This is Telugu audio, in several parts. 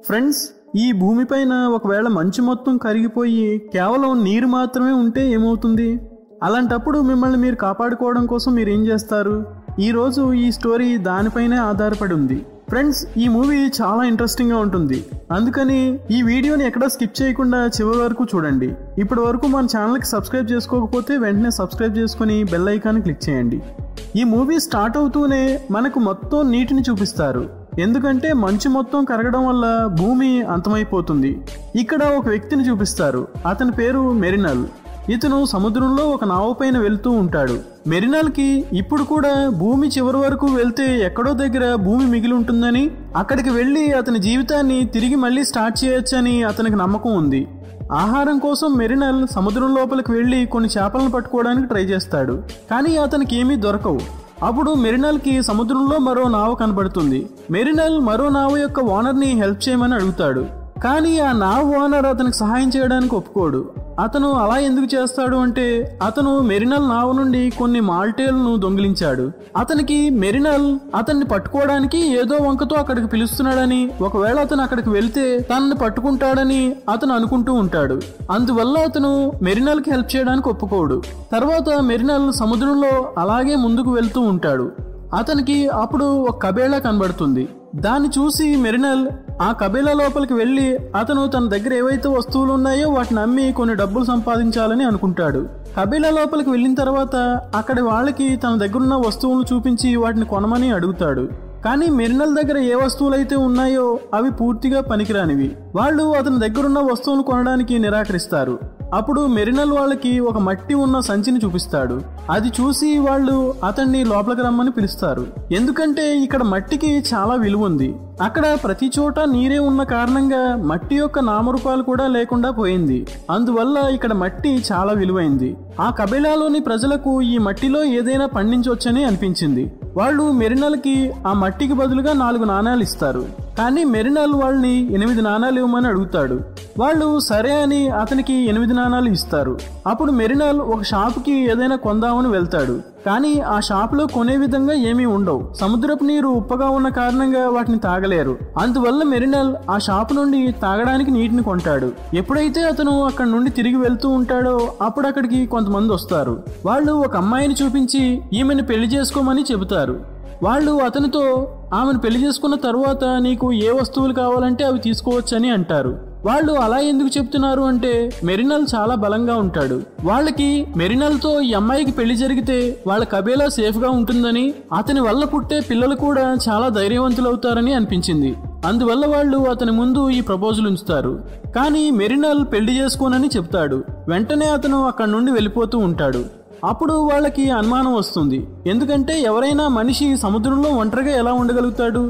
ఫ్రెండ్స్, ఈ భూమిపైన ఒకవేళ మంచు మొత్తం కరిగిపోయి కేవలం నీరు మాత్రమే ఉంటే ఏమవుతుంది? అలాంటప్పుడు మిమ్మల్ని మీరు కాపాడుకోవడం కోసం మీరు ఏం చేస్తారు? ఈరోజు ఈ స్టోరీ దానిపైనే ఆధారపడి ఉంది. ఫ్రెండ్స్, ఈ మూవీ చాలా ఇంట్రెస్టింగ్గా ఉంటుంది. అందుకని ఈ వీడియోని ఎక్కడా స్కిప్ చేయకుండా చివరి వరకు చూడండి. ఇప్పటి వరకు మన ఛానల్కి సబ్స్క్రైబ్ చేసుకోకపోతే వెంటనే సబ్స్క్రైబ్ చేసుకుని బెల్ ఐకాన్ క్లిక్ చేయండి. ఈ మూవీ స్టార్ట్ అవుతూనే మనకు మొత్తం నీటిని చూపిస్తారు. ఎందుకంటే మంచు మొత్తం కరగడం వల్ల భూమి అంతమైపోతుంది. ఇక్కడ ఒక వ్యక్తిని చూపిస్తారు. అతని పేరు మెరినల్. ఇతను సముద్రంలో ఒక నావ పైన వెళ్తూ ఉంటాడు. మెరినల్కి ఇప్పుడు కూడా భూమి చివరి వరకు వెళ్తే ఎక్కడో దగ్గర భూమి మిగిలి ఉంటుందని, అక్కడికి వెళ్ళి అతని జీవితాన్ని తిరిగి మళ్ళీ స్టార్ట్ చేయొచ్చని అతనికి నమ్మకం ఉంది. ఆహారం కోసం మెరినల్ సముద్రం లోపలికి వెళ్ళి కొన్ని చేపలను పట్టుకోవడానికి ట్రై చేస్తాడు. కానీ అతనికి ఏమీ దొరకవు. అప్పుడు మెరినల్కి సముద్రంలో మరో నావ కనబడుతుంది. మెరినల్ మరో నావ యొక్క ఓనర్ని హెల్ప్ చేయమని అడుగుతాడు. కానీ ఆ నావ ఓనర్ అతనికి సహాయం చేయడానికి ఒప్పుకోడు. అతను అలా ఎందుకు చేస్తాడు అంటే, అతను మెరినల్ నావ నుండి కొన్ని మాల్టేలను దొంగిలించాడు. అతనికి మెరినల్ అతన్ని పట్టుకోవడానికి ఏదో వంకతో అక్కడికి పిలుస్తున్నాడని, ఒకవేళ అతను అక్కడికి వెళ్తే తనని పట్టుకుంటాడని అతను అనుకుంటూ ఉంటాడు. అందువల్ల అతను మెరినల్కి హెల్ప్ చేయడానికి ఒప్పుకోడు. తర్వాత మెరినల్ సముద్రంలో అలాగే ముందుకు వెళ్తూ ఉంటాడు. అతనికి అప్పుడు ఒక కబేళా కనబడుతుంది. దాన్ని చూసి మెరినల్ ఆ కబేళా లోపలికి వెళ్ళి అతను తన దగ్గర ఏవైతే వస్తువులు ఉన్నాయో వాటిని అమ్మి కొన్ని డబ్బులు సంపాదించాలని అనుకుంటాడు. కబేళా లోపలికి వెళ్ళిన తర్వాత అక్కడి వాళ్ళకి తన దగ్గరున్న వస్తువులను చూపించి వాటిని కొనమని అడుగుతాడు. కానీ మెరినల్ దగ్గర ఏ వస్తువులు అయితే ఉన్నాయో అవి పూర్తిగా పనికిరానివి. వాళ్ళు అతని దగ్గరున్న వస్తువులు కొనడానికి నిరాకరిస్తారు. అప్పుడు మెరినల్ వాళ్ళకి ఒక మట్టి ఉన్న సంచిని చూపిస్తాడు. అది చూసి వాళ్ళు అతన్ని లోపలికి రమ్మని పిలుస్తారు. ఎందుకంటే ఇక్కడ మట్టికి చాలా విలువ ఉంది. అక్కడ ప్రతి చోట నీరే ఉన్న కారణంగా మట్టి యొక్క నామరూపాలు కూడా లేకుండా పోయింది. అందువల్ల ఇక్కడ మట్టి చాలా విలువైంది. ఆ కబేళాలోని ప్రజలకు ఈ మట్టిలో ఏదైనా పండించవచ్చని అనిపించింది. వాళ్ళు మెరినల్కి ఆ మట్టికి బదులుగా 4 నాణాలు ఇస్తారు. కానీ మెరినల్ వాళ్ళని 8 నాణాలు ఇవ్వమని అడుగుతాడు. వాళ్ళు సరే అని అతనికి 8 నాణాలు ఇస్తారు. అప్పుడు మెరినల్ ఒక షాపుకి ఏదైనా కొందామని వెళ్తాడు. కానీ ఆ షాపులో కొనే విధంగా ఏమీ ఉండవు. సముద్రపు నీరు ఉప్పగా ఉన్న కారణంగా వాటిని తాగలేరు. అందువల్ల మెరినల్ ఆ షాపు నుండి తాగడానికి నీటిని కొంటాడు. ఎప్పుడైతే అతను అక్కడి నుండి తిరిగి వెళ్తూ ఉంటాడో అప్పుడు అక్కడికి కొంతమంది వస్తారు. వాళ్ళు ఒక అమ్మాయిని చూపించి ఈమెను పెళ్లి చేసుకోమని చెబుతారు. వాళ్ళు అతనితో ఆమెను పెళ్లి చేసుకున్న తరువాత నీకు ఏ వస్తువులు కావాలంటే అవి తీసుకోవచ్చని అంటారు. వాళ్ళు అలా ఎందుకు చెప్తున్నారు అంటే, మెరినల్ చాలా బలంగా ఉంటాడు. వాళ్ళకి మెరినల్తో ఈ అమ్మాయికి పెళ్లి జరిగితే వాళ్ళ కబేళా సేఫ్గా ఉంటుందని, అతని వల్ల పుట్టే పిల్లలు కూడా చాలా ధైర్యవంతులవుతారని అనిపించింది. అందువల్ల వాళ్ళు అతని ముందు ఈ ప్రపోజల్ ఉంచుతారు. కానీ మెరినల్ పెళ్లి చేసుకోనని చెప్తాడు. వెంటనే అతను అక్కడి నుండి వెళ్ళిపోతూ ఉంటాడు. అప్పుడు వాళ్ళకి అనుమానం వస్తుంది. ఎందుకంటే ఎవరైనా మనిషి సముద్రంలో ఒంటరిగా ఎలా ఉండగలుగుతాడు?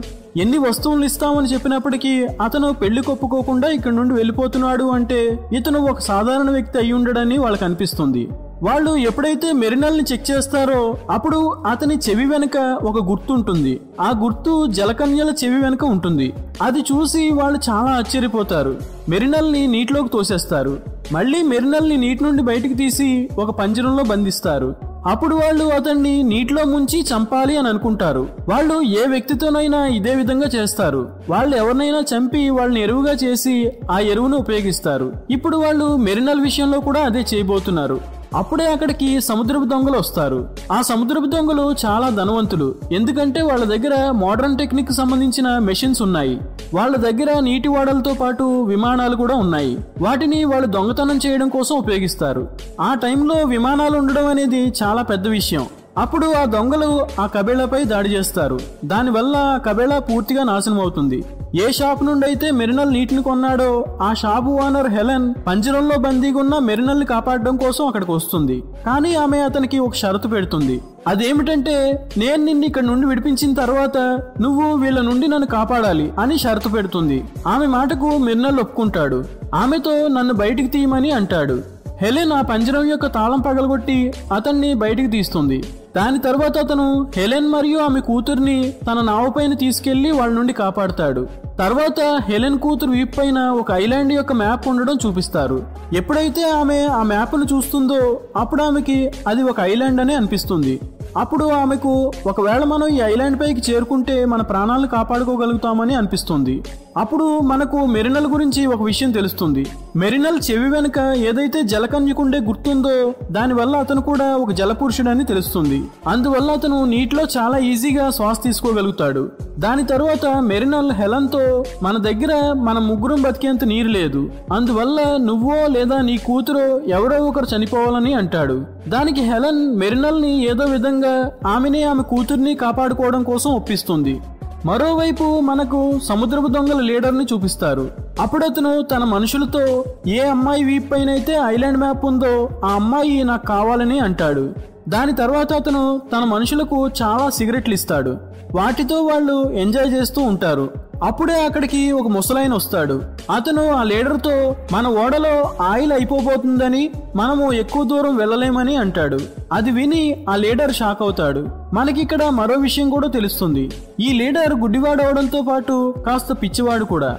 ఎన్ని వస్తువులు ఇస్తామని చెప్పినప్పటికీ అతను పెళ్లి కొప్పుకోకుండా ఇక్కడి నుండి వెళ్ళిపోతున్నాడు అంటే ఇతను ఒక సాధారణ వ్యక్తి అయి ఉండడని వాళ్ళకి అనిపిస్తుంది. వాళ్ళు ఎప్పుడైతే మెరినల్ని చెక్ చేస్తారో అప్పుడు అతని చెవి వెనుక ఒక గుర్తు ఉంటుంది. ఆ గుర్తు జలకన్యల చెవి వెనుక ఉంటుంది. అది చూసి వాళ్ళు చాలా ఆశ్చర్యపోతారు. మెరినల్ని నీటిలోకి తోసేస్తారు. మళ్ళీ మెరినల్ని నీటి నుండి బయటికి తీసి ఒక పంజరంలో బంధిస్తారు. అప్పుడు వాళ్ళు అతన్ని నీటిలో ముంచి చంపాలి అని అనుకుంటారు. వాళ్ళు ఏ వ్యక్తితోనైనా ఇదే విధంగా చేస్తారు. వాళ్ళు ఎవరినైనా చంపి వాళ్ళని ఎరువుగా చేసి ఆ ఎరువును ఉపయోగిస్తారు. ఇప్పుడు వాళ్ళు మెరినల్ విషయంలో కూడా అదే చేయబోతున్నారు. అప్పుడే అక్కడికి సముద్రపు దొంగలు వస్తారు. ఆ సముద్రపు దొంగలు చాలా ధనవంతులు. ఎందుకంటే వాళ్ళ దగ్గర మోడర్న్ టెక్నిక్ సంబంధించిన మెషిన్స్ ఉన్నాయి. వాళ్ళ దగ్గర నీటి ఓడలతో పాటు విమానాలు కూడా ఉన్నాయి. వాటిని వాళ్ళు దొంగతనం చేయడం కోసం ఉపయోగిస్తారు. ఆ టైంలో విమానాలు ఉండడం అనేది చాలా పెద్ద విషయం. అప్పుడు ఆ దొంగలు ఆ కబేళాపై దాడి చేస్తారు. దానివల్ల ఆ కబేళా పూర్తిగా నాశనం అవుతుంది. ఏ షాప్ నుండి అయితే మెరినల్ నీటిని కొన్నాడో ఆ షాపు ఓనర్ హెలెన్ పంజరంలో బందీగా ఉన్న మెరినల్ని కాపాడడం కోసం అక్కడికి వస్తుంది. కానీ ఆమె అతనికి ఒక షరతు పెడుతుంది. అదేమిటంటే, నేను నిన్ను ఇక్కడ నుండి విడిపించిన తర్వాత నువ్వు వీళ్ళ నుండి నన్ను కాపాడాలి అని షరతు పెడుతుంది. ఆమె మాటకు మెరినల్ ఒప్పుకుంటాడు. ఆమెతో నన్ను బయటికి తీయమని అంటాడు. హెలెన్ ఆ పంజరం యొక్క తాళం పగలగొట్టి అతన్ని బయటికి తీస్తుంది. దాని తర్వాత అతను హెలెన్ మరియు ఆమె కూతుర్ని తన నావపైన తీసుకెళ్లి వాళ్ళ నుండి కాపాడుతాడు. తర్వాత హెలెన్ కూతురు వీపు పైన ఒక ఐలాండ్ యొక్క మ్యాప్ ఉండడం చూపిస్తారు. ఎప్పుడైతే ఆమె ఆ మ్యాప్ను చూస్తుందో అప్పుడు ఆమెకి అది ఒక ఐలాండ్ అని అనిపిస్తుంది. అప్పుడు ఆమెకు ఒకవేళ మనం ఈ ఐలాండ్ పైకి చేరుకుంటే మన ప్రాణాలను కాపాడుకోగలుగుతామని అనిపిస్తుంది. అప్పుడు మనకు మెరినల్ గురించి ఒక విషయం తెలుస్తుంది. మెరినల్ చెవి వెనుక ఏదైతే జలకన్యకుండే గుర్తుందో దానివల్ల అతను కూడా ఒక జలపురుషుడని తెలుస్తుంది. అందువల్ల అతను నీటిలో చాలా ఈజీగా శ్వాస తీసుకోగలుగుతాడు. దాని తరువాత మెరినల్ హెలెన్తో మన దగ్గర మన ముగ్గురం బతికేంత నీరు లేదు, అందువల్ల నువ్వో లేదా నీ కూతురో ఎవరో ఒకరు చనిపోవాలని అంటాడు. దానికి హెలెన్ మెరినల్ని ఏదో విధంగా ఆమె కూతుర్ని కాపాడుకోవడం కోసం ఒప్పిస్తుంది. మరోవైపు మనకు సముద్రపు దొంగల లీడర్ని చూపిస్తారు. అప్పుడు అతను తన మనుషులతో ఏ అమ్మాయి వీప్ పైన అయితే ఐలాండ్ మ్యాప్ ఉందో ఆ అమ్మాయి నాకు కావాలని అంటాడు. దాని తర్వాత అతను తన మనుషులకు చాలా సిగరెట్లు ఇస్తాడు. వాటితో వాళ్ళు ఎంజాయ్ చేస్తూ ఉంటారు. అప్పుడే అక్కడికి ఒక ముసలాయన వస్తాడు. అతను ఆ లీడర్తో మన ఓడలో ఆయిల్ అయిపోబోతుందని మనము ఎక్కువ దూరం వెళ్ళలేమని అంటాడు. అది విని ఆ లీడర్ షాక్ అవుతాడు. మనకిక్కడ మరో విషయం కూడా తెలుస్తుంది. ఈ లీడర్ గుడ్డివాడవడంతో పాటు కాస్త పిచ్చివాడు కూడా.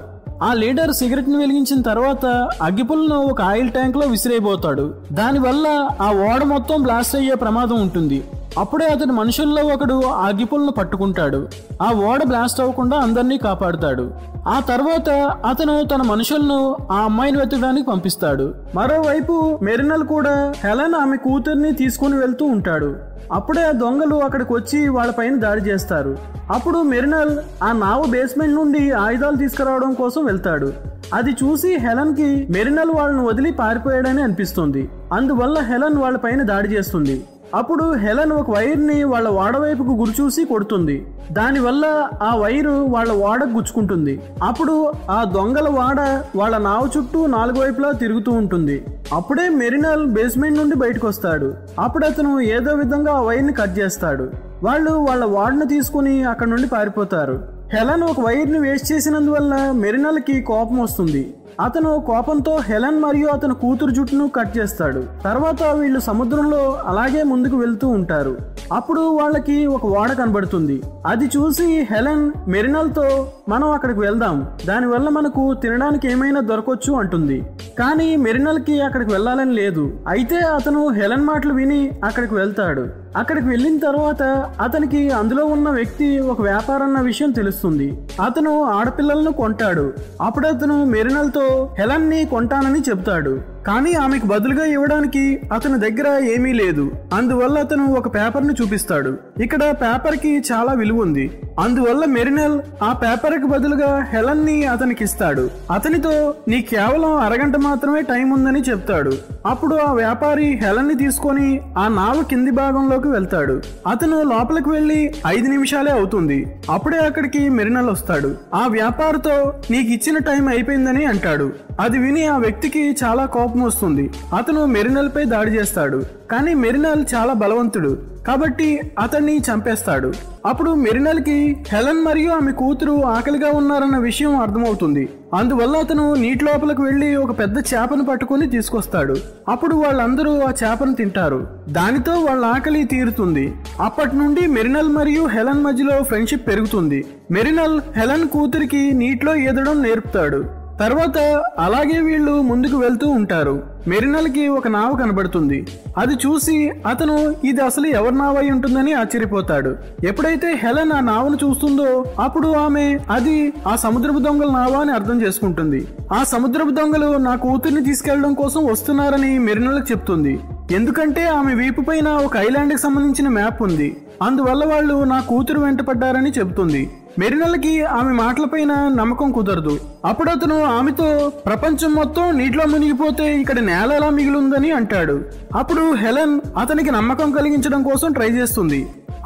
ఆ లీడర్ సిగరెట్ ని వెలిగించిన తర్వాత అగ్గిపుల్లను ఒక ఆయిల్ ట్యాంక్ లో విసిరైపోతాడు. దానివల్ల ఆ ఓడ మొత్తం బ్లాస్ట్ అయ్యే ప్రమాదం ఉంటుంది. అప్పుడే అతని మనుషుల్లో ఒకడు ఆ అగ్గిపుల్లను పట్టుకుంటాడు. ఆ ఓడ బ్లాస్ట్ అవ్వకుండా అందరినీ కాపాడుతాడు. ఆ తర్వాత అతను తన మనుషులను ఆ అమ్మాయిని వెతకడానికి పంపిస్తాడు. మరోవైపు మెరినల్ కూడా హెలెన్ ఆమె కూతుర్ని తీసుకుని వెళ్తూ ఉంటాడు. అప్పుడే ఆ దొంగలు అక్కడికి వచ్చి వాళ్ళపైన దాడి చేస్తారు. అప్పుడు మెరినల్ ఆ నావ బేస్మెంట్ నుండి ఆయుధాలు తీసుకురావడం కోసం వెళ్తాడు. అది చూసి హెలెన్ కి మెరినల్ వాళ్ళను వదిలి పారిపోయాడని అనిపిస్తుంది. అందువల్ల హెలెన్ వాళ్ళపైన దాడి చేస్తుంది. అప్పుడు హెలెన్ ఒక వైర్ని వాళ్ళ ఓడవైపుకు గురిచూసి కొడుతుంది. దానివల్ల ఆ వైరు వాళ్ళ ఓడకు గుచ్చుకుంటుంది. అప్పుడు ఆ దొంగల ఓడ వాళ్ళ నావ చుట్టూ 4 వైపులా తిరుగుతూ ఉంటుంది. అప్పుడే మెరినల్ బేస్మెంట్ నుండి బయటకు వస్తాడు. అప్పుడు అతను ఏదో విధంగా ఆ వైర్ని కట్ చేస్తాడు. వాళ్ళు వాళ్ళ ఓడను తీసుకుని అక్కడ నుండి పారిపోతారు. హెలెన్ ఒక వైర్ని వేస్ట్ చేసినందువల్ల మెరినల్కి కోపం వస్తుంది. అతను కోపంతో హెలెన్ మరియు అతని కూతురు జుట్టును కట్ చేస్తాడు. తర్వాత వీళ్ళు సముద్రంలో అలాగే ముందుకు వెళ్తూ ఉంటారు. అప్పుడు వాళ్ళకి ఒక ఓడ కనబడుతుంది. అది చూసి హెలెన్ మెరినల్తో మనం అక్కడికి వెళ్దాం, దానివల్ల మనకు తినడానికి ఏమైనా దొరకొచ్చు అంటుంది. కానీ మెరినల్కి అక్కడికి వెళ్ళాలని లేదు. అయితే అతను హెలెన్ మాటలు విని అక్కడికి వెళ్తాడు. అక్కడికి వెళ్ళిన తర్వాత అతనికి అందులో ఉన్న వ్యక్తి ఒక వ్యాపారం అన్న విషయం తెలుస్తుంది. అతను ఆడపిల్లలను కొంటాడు. అప్పుడు అతను మెరినల్తో హెలెన్ ని కొంటానని చెప్తాడు. కానీ ఆమెకు బదులుగా ఇవ్వడానికి అతని దగ్గర ఏమీ లేదు. అందువల్ల అతను ఒక పేపర్ ని చూపిస్తాడు. ఇక్కడ పేపర్ కి చాలా విలువ ఉంది. అందువల్ల మెరినల్ ఆ పేపర్ కి బదులుగా హెలెన్ ని అతనికి ఇస్తాడు. అతనితో నీ కేవలం అరగంట మాత్రమే టైం ఉందని చెప్తాడు. అప్పుడు ఆ వ్యాపారి హెలెన్ ని తీసుకొని ఆ నావ కింది భాగంలోకి వెళ్తాడు. అతను లోపలికి వెళ్లి 5 నిమిషాలే అవుతుంది. అప్పుడే అక్కడికి మెరినల్ వస్తాడు. ఆ వ్యాపారితో నీకు ఇచ్చిన టైం అయిపోయిందని అంటాడు. అది విని ఆ వ్యక్తికి చాలా కోపం వస్తుంది. అతను మెరినల్ పై దాడి చేస్తాడు. కానీ మెరినల్ చాలా బలవంతుడు కాబట్టి అతన్ని చంపేస్తాడు. అప్పుడు మెరినల్ కి హెలెన్ మరియు ఆమె కూతురు ఆకలిగా ఉన్నారన్న విషయం అర్థమవుతుంది. అందువల్ల అతను నీటి లోపలికి వెళ్లి ఒక పెద్ద చేపను పట్టుకుని తీసుకొస్తాడు. అప్పుడు వాళ్ళందరూ ఆ చేపను తింటారు. దానితో వాళ్ళ ఆకలి తీరుతుంది. అప్పటి నుండి మెరినల్ మరియు హెలెన్ మధ్యలో ఫ్రెండ్షిప్ పెరుగుతుంది. మెరినల్ హెలెన్ కూతురికి నీటిలో ఈదడం నేర్పుతాడు. తర్వాత అలాగే వీళ్ళు ముందుకు వెళ్తూ ఉంటారు. మెరినల్ కి ఒక నావ కనబడుతుంది. అది చూసి అతను ఇది అసలు ఎవరి నావ అయి ఉంటుందని ఆశ్చర్యపోతాడు. ఎప్పుడైతే హెలెన్ ఆ నావను చూస్తుందో అప్పుడు ఆమె అది ఆ సముద్రపు దొంగల నావ అని అర్థం చేసుకుంటుంది. ఆ సముద్రపు దొంగలు నా కూతుర్ని తీసుకెళ్లడం కోసం వస్తున్నారని మెరినల్ కి చెప్తుంది. ఎందుకంటే ఆమె వీపు పైన ఒక ఐలాండ్ కి సంబంధించిన మ్యాప్ ఉంది. అందువల్ల వాళ్ళు నా కూతురు వెంట పడ్డారని చెబుతుంది. మెరినల్కి ఆమె మాటలపైన నమ్మకం కుదరదు. అప్పుడు అతను ఆమెతో ప్రపంచం మొత్తం నీటిలో మునిగిపోతే ఇక్కడ నేల ఎలా మిగిలిందని అంటాడు. అప్పుడు హెలెన్ అతనికి నమ్మకం కలిగించడం కోసం ట్రై చేస్తుంది.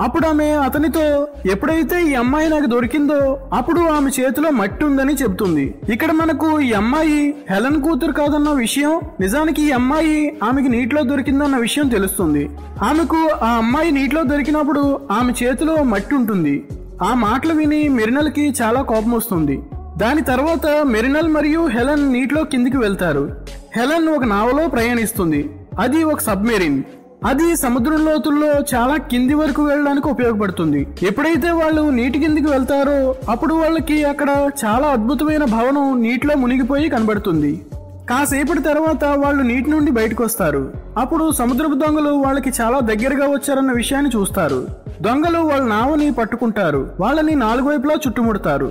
అప్పుడు ఆమె అతనితో ఎప్పుడైతే ఈ అమ్మాయి నాకు దొరికిందో అప్పుడు ఆమె చేతిలో మట్టి ఉందని చెబుతుంది. ఇక్కడ మనకు ఈ అమ్మాయి హెలెన్ కూతురు కాదన్న విషయం, నిజానికి ఈ అమ్మాయి ఆమెకి నీటిలో దొరికిందన్న విషయం తెలుస్తుంది. ఆమెకు ఆ అమ్మాయి నీటిలో దొరికినప్పుడు ఆమె చేతిలో మట్టి ఉంటుంది. ఆ మాటలు విని మెరినల్కి చాలా కోపం వస్తుంది. దాని తర్వాత మెరినల్ మరియు హెలెన్ నీటిలో కిందికి వెళ్తారు. హెలెన్ ఒక నావలో ప్రయాణిస్తుంది. అది ఒక సబ్మెరీన్. అది సముద్రం లోతుల్లో చాలా కింది వరకు వెళ్ళడానికి ఉపయోగపడుతుంది. ఎప్పుడైతే వాళ్ళు నీటి కిందికి వెళ్తారో అప్పుడు వాళ్ళకి అక్కడ చాలా అద్భుతమైన భవనం నీటిలో మునిగిపోయి కనబడుతుంది. కాసేపటి తర్వాత వాళ్ళు నీటి నుండి బయటకు వస్తారు. అప్పుడు సముద్రపు దొంగలు వాళ్ళకి చాలా దగ్గరగా వచ్చారన్న విషయాన్ని చూస్తారు. దొంగలు వాళ్ళ నావని పట్టుకుంటారు. వాళ్ళని 4 వైపులా చుట్టుముడతారు.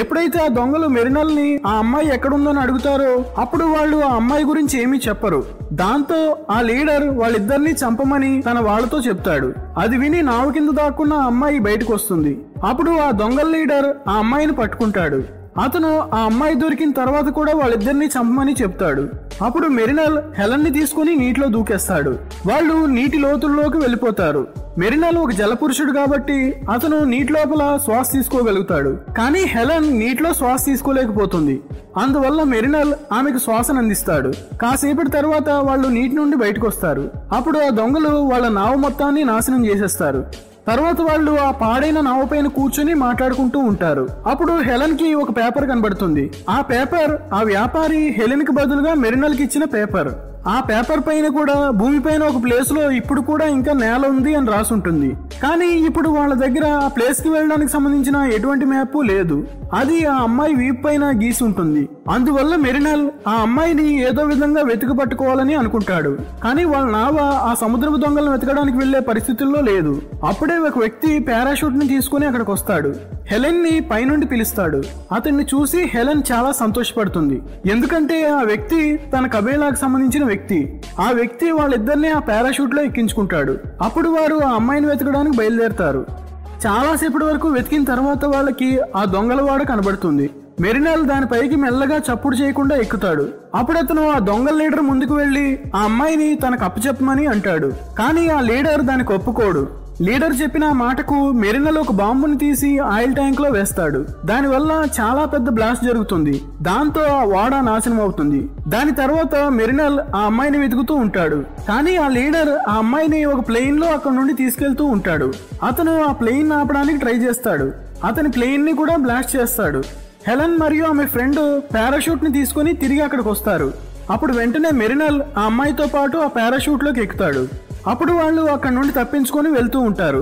ఎప్పుడైతే ఆ దొంగలు మెరినల్ని ఆ అమ్మాయి ఎక్కడుందని అడుగుతారో అప్పుడు వాళ్ళు ఆ అమ్మాయి గురించి ఏమీ చెప్పరు. దాంతో ఆ లీడర్ వాళ్ళిద్దరిని చంపమని తన వాళ్ళతో చెప్తాడు. అది విని నావ కింద దాక్కున్న ఆ అమ్మాయి బయటకు వస్తుంది. అప్పుడు ఆ దొంగల లీడర్ ఆ అమ్మాయిని పట్టుకుంటాడు. అతను ఆ అమ్మాయి దొరికిన తర్వాత కూడా వాళ్ళిద్దరిని చంపమని చెప్తాడు. అప్పుడు మెరినల్ హెలెన్ ని తీసుకుని నీటిలో దూకేస్తాడు. వాళ్ళు నీటి లోతుల్లోకి వెళ్ళిపోతారు. మెరినల్ ఒక జలపురుషుడు కాబట్టి అతను నీటి లోపల శ్వాస తీసుకోగలుగుతాడు. కానీ హెలెన్ నీటిలో శ్వాస తీసుకోలేకపోతుంది. అందువల్ల మెరినల్ ఆమెకు శ్వాసను అందిస్తాడు. కాసేపటి తర్వాత వాళ్ళు నీటి నుండి బయటకు వస్తారు. అప్పుడు ఆ దొంగలు వాళ్ళ నావ మొత్తాన్ని నాశనం చేసేస్తారు. తర్వాత వాళ్ళు ఆ పాడైన నావపైన కూర్చుని మాట్లాడుకుంటూ ఉంటారు. అప్పుడు హెలెన్ కి ఒక పేపర్ కనబడుతుంది. ఆ పేపర్ ఆ వ్యాపారి హెలెన్ కి బదులుగా మెరినల్ కి ఇచ్చిన పేపర్. ఆ పేపర్ పైన కూడా భూమిపైన ఒక ప్లేస్ లో ఇప్పుడు కూడా ఇంకా నేల ఉంది అని రాసి ఉంటుంది. కానీ ఇప్పుడు వాళ్ళ దగ్గర ఆ ప్లేస్ కి వెళ్ళడానికి సంబంధించిన ఎటువంటి మ్యాప్ లేదు. అది ఆ అమ్మాయి వీపు పైన గీసి ఉంటుంది. అందువల్ల మెరినల్ ఆ అమ్మాయిని ఏదో విధంగా వెతికి పట్టుకోవాలని అనుకుంటాడు. కానీ వాళ్ళ నావ ఆ సముద్రపు దొంగలను వెతకడానికి వెళ్లే పరిస్థితుల్లో లేదు. అప్పుడే ఒక వ్యక్తి పారాషూట్ ని తీసుకుని అక్కడికి వస్తాడు. హెలెన్ ని పైనుండి పిలుస్తాడు. అతన్ని చూసి హెలెన్ చాలా సంతోషపడుతుంది. ఎందుకంటే ఆ వ్యక్తి తన కబేలాకు సంబంధించిన వ్యక్తి. ఆ వ్యక్తి వాళ్ళిద్దరిని ఆ పారాషూట్ లో ఎక్కించుకుంటాడు. అప్పుడు వారు ఆ అమ్మాయిని వెతకడానికి బయలుదేరతారు. చాలాసేపటి వరకు వెతికిన తర్వాత వాళ్ళకి ఆ దొంగలవాడ కనబడుతుంది. మెరినల్ దానిపైకి మెల్లగా చప్పుడు చేయకుండా ఎక్కుతాడు. అప్పుడు అతను ఆ దొంగల లీడర్ ముందుకు వెళ్లి ఆ అమ్మాయిని తనకు అప్పచెప్పమని అంటాడు. కానీ ఆ లీడర్ దానికి ఒప్పుకోడు. లీడర్ చెప్పిన మాటకు మెరినల్ ఒక బాంబుని తీసి ఆయిల్ ట్యాంక్ లో వేస్తాడు. దానివల్ల చాలా పెద్ద బ్లాస్ట్ జరుగుతుంది. దాంతో ఆ వాడ నాశనం అవుతుంది. దాని తర్వాత మెరినల్ ఆ అమ్మాయిని వెతుకుతూ ఉంటాడు. కానీ ఆ లీడర్ ఆ అమ్మాయిని ఒక ప్లేన్ లో అక్కడ నుండి తీసుకెళ్తూ ఉంటాడు. అతను ఆ ప్లేన్ ఆపడానికి ట్రై చేస్తాడు. అతని ప్లేన్ ని కూడా బ్లాస్ట్ చేస్తాడు. హెలెన్ మరియు ఆమె ఫ్రెండ్ పారాషూట్ ని తీసుకుని తిరిగి అక్కడికి వస్తారు. అప్పుడు వెంటనే మెరినల్ ఆ అమ్మాయితో పాటు ఆ పారాషూట్ లోకి ఎక్కుతాడు. అప్పుడు వాళ్ళు అక్కడ నుండి తప్పించుకొని వెళ్తూ ఉంటారు.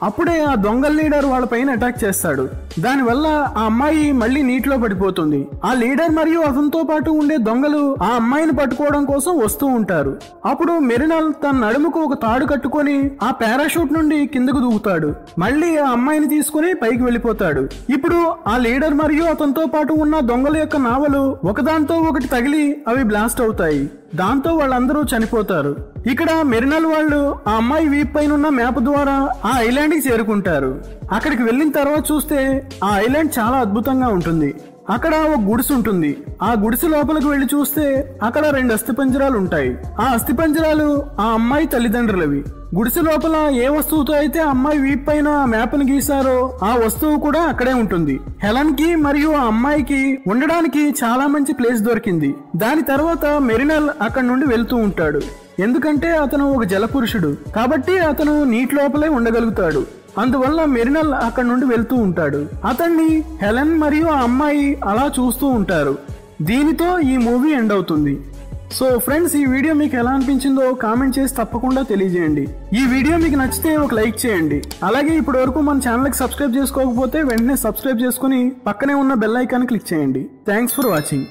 అప్పుడే ఆ దొంగల లీడర్ వాళ్ళ పైన అటాక్ చేస్తాడు. దానివల్ల ఆ అమ్మాయి మళ్ళీ నీటిలో పడిపోతుంది. ఆ లీడర్ మరియు అతనితో పాటు ఉండే దొంగలు ఆ అమ్మాయిని పట్టుకోవడం కోసం వస్తూ ఉంటారు. అప్పుడు మెరినల్ తన నడుముకు ఒక తాడు కట్టుకొని ఆ పారాషూట్ నుండి కిందకు దూకుతాడు. మళ్ళీ ఆ అమ్మాయిని తీసుకుని పైకి వెళ్ళిపోతాడు. ఇప్పుడు ఆ లీడర్ మరియు అతనితో పాటు ఉన్న దొంగల యొక్క నావలు ఒకదాంతో ఒకటి తగిలి అవి బ్లాస్ట్ అవుతాయి. దాంతో వాళ్ళందరూ చనిపోతారు. ఇక్కడ మెరినల్ వాళ్ళు ఆ అమ్మాయి వీప్ పైన ఉన్న మ్యాప్ ద్వారా ఆ ఐలాండ్ కి చేరుకుంటారు. అక్కడికి వెళ్ళిన తర్వాత చూస్తే ఆ ఐలాండ్ చాలా అద్భుతంగా ఉంటుంది. అక్కడ ఒక గుడిసె ఉంటుంది. ఆ గుడిసె లోపలికి వెళ్లి చూస్తే అక్కడ 2 అస్థిపంజరాలు ఉంటాయి. ఆ అస్థిపంజరాలు ఆ అమ్మాయి తల్లిదండ్రులవి. గుడిసె లోపల ఏ వస్తువుతో అయితే ఆ అమ్మాయి వీప్ పైన మ్యాప్ ని గీసారో ఆ వస్తువు కూడా అక్కడే ఉంటుంది. హెలెన్ కి మరియు ఆ అమ్మాయికి ఉండడానికి చాలా మంచి ప్లేస్ దొరికింది. దాని తర్వాత మెరినల్ అక్కడ నుండి వెళ్తూ ఉంటాడు. ఎందుకంటే అతను ఒక జలపురుషుడు కాబట్టి అతను నీటి లోపలే ఉండగలుగుతాడు. అందువల్ల మెరినల్ అక్కడ నుండి వెళ్తూ ఉంటాడు. అతన్ని హెలెన్ మరియు ఆ అమ్మాయి అలా చూస్తూ ఉంటారు. దీనితో ఈ మూవీ ఎండ్ అవుతుంది. సో ఫ్రెండ్స్, ఈ వీడియో మీకు ఎలా అనిపించిందో కామెంట్ చేసి తప్పకుండా తెలియజేయండి. ఈ వీడియో మీకు నచ్చితే ఒక లైక్ చేయండి. అలాగే ఇప్పటి వరకు మన ఛానల్కి సబ్స్క్రైబ్ చేసుకోకపోతే వెంటనే సబ్స్క్రైబ్ చేసుకుని పక్కనే ఉన్న బెల్ ఐకాన్ క్లిక్ చేయండి. Thanks for watching.